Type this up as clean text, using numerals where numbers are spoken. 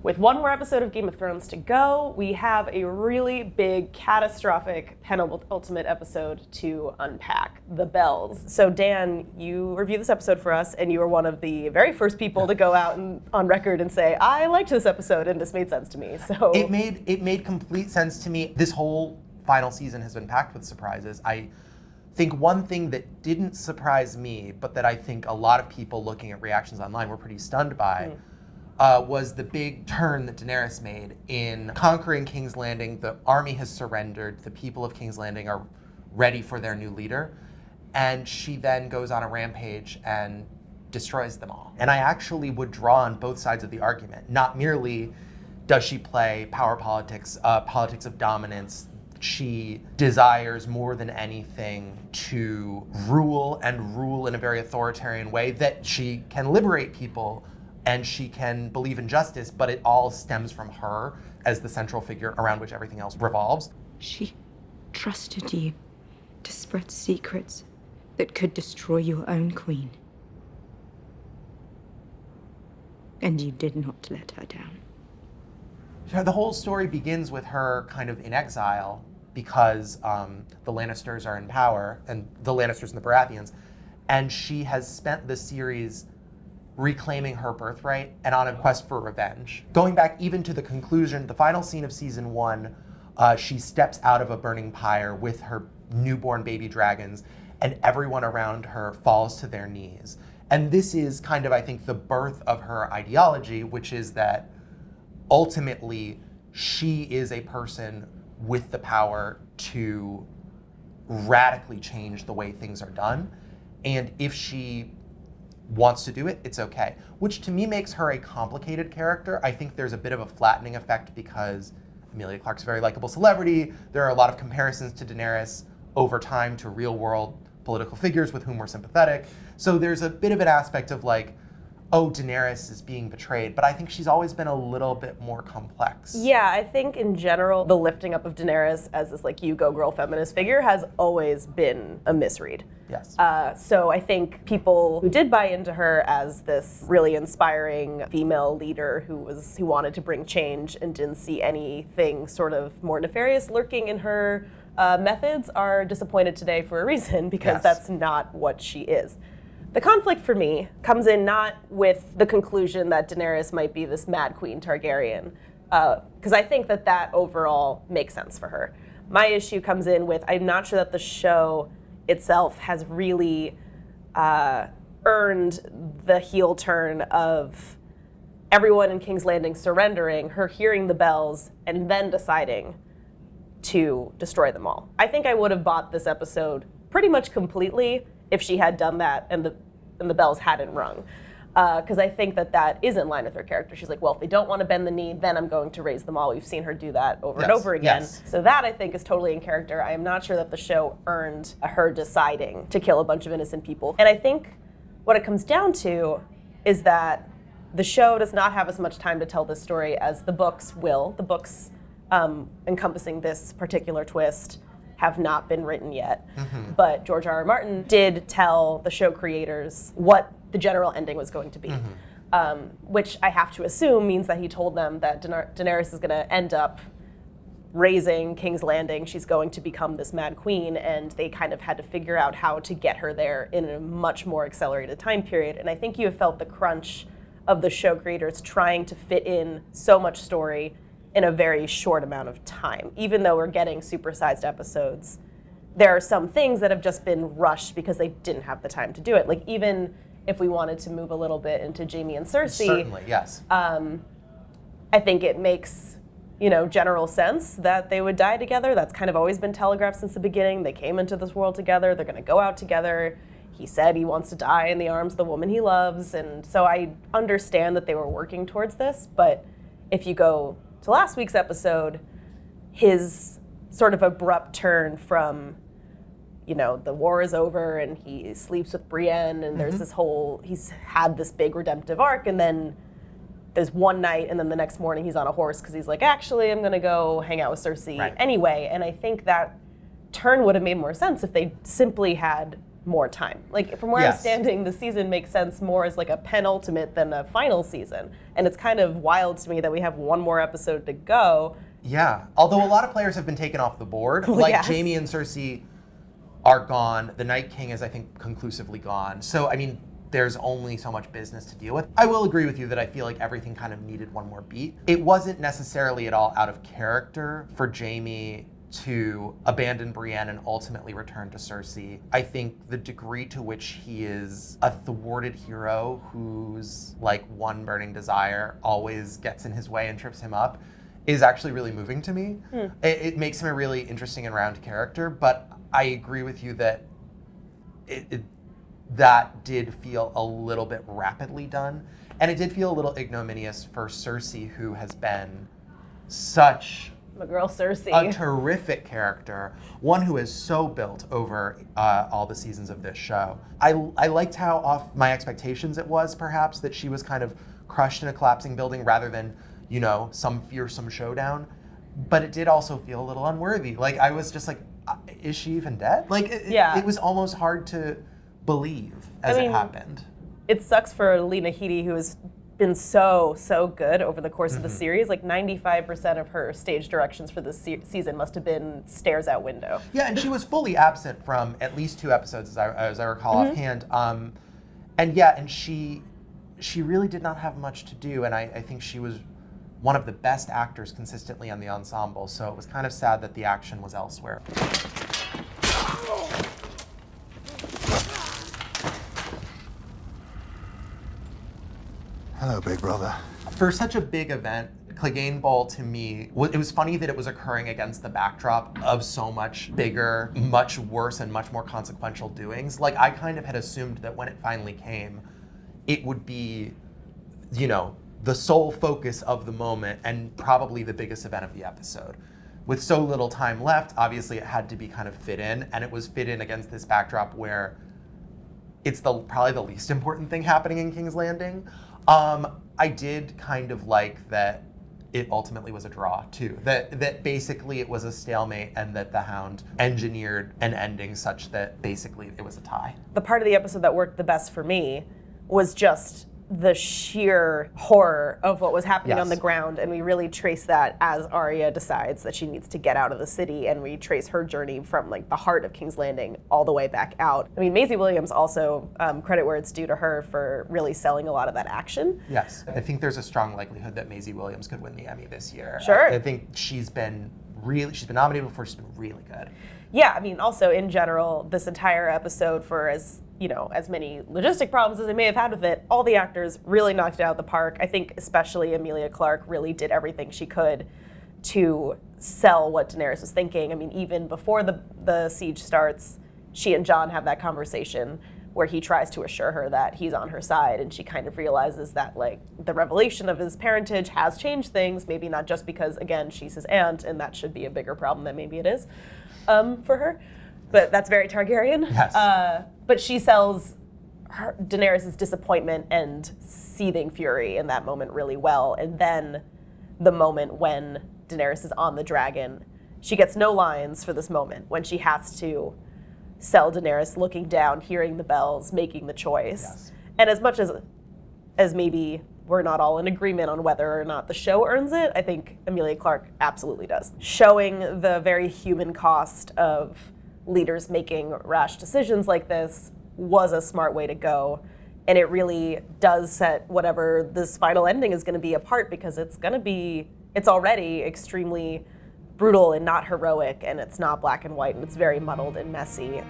With one more episode of Game of Thrones to go, we have a really big, catastrophic penultimate episode to unpack, The Bells. So Dan, you reviewed this episode for us, and you were one of the very first people to go out and on record and say, I liked this episode, and this made sense to me. So it made complete sense to me. This whole final season has been packed with surprises. I think one thing that didn't surprise me, but that I think a lot of people looking at reactions online were pretty stunned by, was the big turn that Daenerys made in conquering King's Landing. The army has surrendered. The people of King's Landing are ready for their new leader. And she then goes on a rampage and destroys them all. And I actually would draw on both sides of the argument. Not merely does she play power politics, politics of dominance. She desires more than anything to rule, and rule in a very authoritarian way, that she can liberate people and she can believe in justice, but it all stems from her as the central figure around which everything else revolves. She trusted you to spread secrets that could destroy your own queen. And you did not let her down. The whole story begins with her kind of in exile because the Lannisters are in power, and the Lannisters and the Baratheons, and she has spent the series reclaiming her birthright and on a quest for revenge. Going back even to the conclusion, the final scene of season 1, she steps out of a burning pyre with her newborn baby dragons, and everyone around her falls to their knees. And this is kind of, I think, the birth of her ideology, which is that ultimately she is a person with the power to radically change the way things are done. And if she wants to do it, it's okay. Which to me makes her a complicated character. I think there's a bit of a flattening effect because Emilia Clarke's a very likable celebrity. There are a lot of comparisons to Daenerys over time to real world political figures with whom we're sympathetic. So there's a bit of an aspect of like, oh, Daenerys is being betrayed, but I think she's always been a little bit more complex. Yeah, I think in general, the lifting up of Daenerys as this like you go girl feminist figure has always been a misread. Yes. So I think people who did buy into her as this really inspiring female leader who wanted to bring change and didn't see anything sort of more nefarious lurking in her methods are disappointed today for a reason, because that's not what she is. The conflict for me comes in not with the conclusion that Daenerys might be this Mad Queen Targaryen, because I think that overall makes sense for her. My issue comes in with, I'm not sure that the show itself has really earned the heel turn of everyone in King's Landing surrendering, her hearing the bells, and then deciding to destroy them all. I think I would have bought this episode pretty much completely if she had done that and the bells hadn't rung. Because I think that is in line with her character. She's like, well, if they don't want to bend the knee, then I'm going to raise them all. We've seen her do that over and over again. Yes. So that, I think, is totally in character. I am not sure that the show earned her deciding to kill a bunch of innocent people. And I think what it comes down to is that the show does not have as much time to tell this story as the books will. The books encompassing this particular twist have not been written yet. Mm-hmm. But George R.R. Martin did tell the show creators what the general ending was going to be, which I have to assume means that he told them that Daenerys is going to end up raising King's Landing. She's going to become this Mad Queen, and they kind of had to figure out how to get her there in a much more accelerated time period. And I think you have felt the crunch of the show creators trying to fit in so much story in a very short amount of time. Even though we're getting supersized episodes, there are some things that have just been rushed because they didn't have the time to do it. Like, even if we wanted to move a little bit into Jaime and Cersei, certainly, yes. I think it makes, general sense that they would die together. That's kind of always been telegraphed since the beginning. They came into this world together. They're going to go out together. He said he wants to die in the arms of the woman he loves. And so I understand that they were working towards this. But if you go to last week's episode, his sort of abrupt turn from, the war is over and he sleeps with Brienne and there's this he's had this big redemptive arc, and then there's one night and then the next morning he's on a horse because he's like, actually, I'm going to go hang out with Cersei anyway. And I think that turn would have made more sense if they simply had more time. Like, from where I'm standing, the season makes sense more as like a penultimate than a final season. And it's kind of wild to me that we have one more episode to go. Yeah, although a lot of players have been taken off the board. Like, Yes. Jaime and Cersei are gone. The Night King is, I think, conclusively gone. So, I mean, there's only so much business to deal with. I will agree with you that I feel like everything kind of needed one more beat. It wasn't necessarily at all out of character for Jaime to abandon Brienne and ultimately return to Cersei. I think the degree to which he is a thwarted hero whose like one burning desire always gets in his way and trips him up is actually really moving to me. It makes him a really interesting and round character, but I agree with you that that did feel a little bit rapidly done. And it did feel a little ignominious for Cersei, who has been such My girl Cersei. a terrific character, one who is so built over all the seasons of this show. I liked how off my expectations it was, perhaps, that she was kind of crushed in a collapsing building rather than, you know, some fearsome showdown. But it did also feel a little unworthy. Like, I was just like, is she even dead? Like, it was almost hard to believe as it happened. It sucks for Lena Headey, who has been so good over the course of the series. Like 95% of her stage directions for this season must have been stairs out window. Yeah, and she was fully absent from at least 2 episodes, as I recall offhand. And she really did not have much to do, and I think she was one of the best actors consistently on the ensemble, so it was kind of sad that the action was elsewhere. Hello, big brother. For such a big event, Clegane Bowl to me, it was funny that it was occurring against the backdrop of so much bigger, much worse, and much more consequential doings. Like, I kind of had assumed that when it finally came, it would be, you know, the sole focus of the moment and probably the biggest event of the episode. With so little time left, obviously it had to be kind of fit in, and it was fit in against this backdrop where it's probably the least important thing happening in King's Landing. I did kind of like that it ultimately was a draw too. That basically it was a stalemate and that the Hound engineered an ending such that basically it was a tie. The part of the episode that worked the best for me was just the sheer horror of what was happening on the ground, and we really trace that as Arya decides that she needs to get out of the city, and we trace her journey from like the heart of King's Landing all the way back out. I mean, Maisie Williams also, credit where it's due to her for really selling a lot of that action. Yes, I think there's a strong likelihood that Maisie Williams could win the Emmy this year. Sure. I think she's been nominated before, she's been really good. Yeah, I mean, also in general, this entire episode, for as many logistic problems as they may have had with it, all the actors really knocked it out of the park. I think especially Emilia Clarke really did everything she could to sell what Daenerys was thinking. I mean, even before the siege starts, she and Jon have that conversation where he tries to assure her that he's on her side, and she kind of realizes that like the revelation of his parentage has changed things, maybe not just because, again, she's his aunt, and that should be a bigger problem than maybe it is for her. But that's very Targaryen. Yes. But she sells Daenerys' disappointment and seething fury in that moment really well. And then the moment when Daenerys is on the dragon, she gets no lines for this moment when she has to sell Daenerys looking down, hearing the bells, making the choice. Yes. And as much as maybe we're not all in agreement on whether or not the show earns it, I think Emilia Clarke absolutely does. Showing the very human cost of leaders making rash decisions like this was a smart way to go. And it really does set whatever this final ending is going to be apart, because it's already extremely brutal and not heroic, and it's not black and white, and it's very muddled and messy.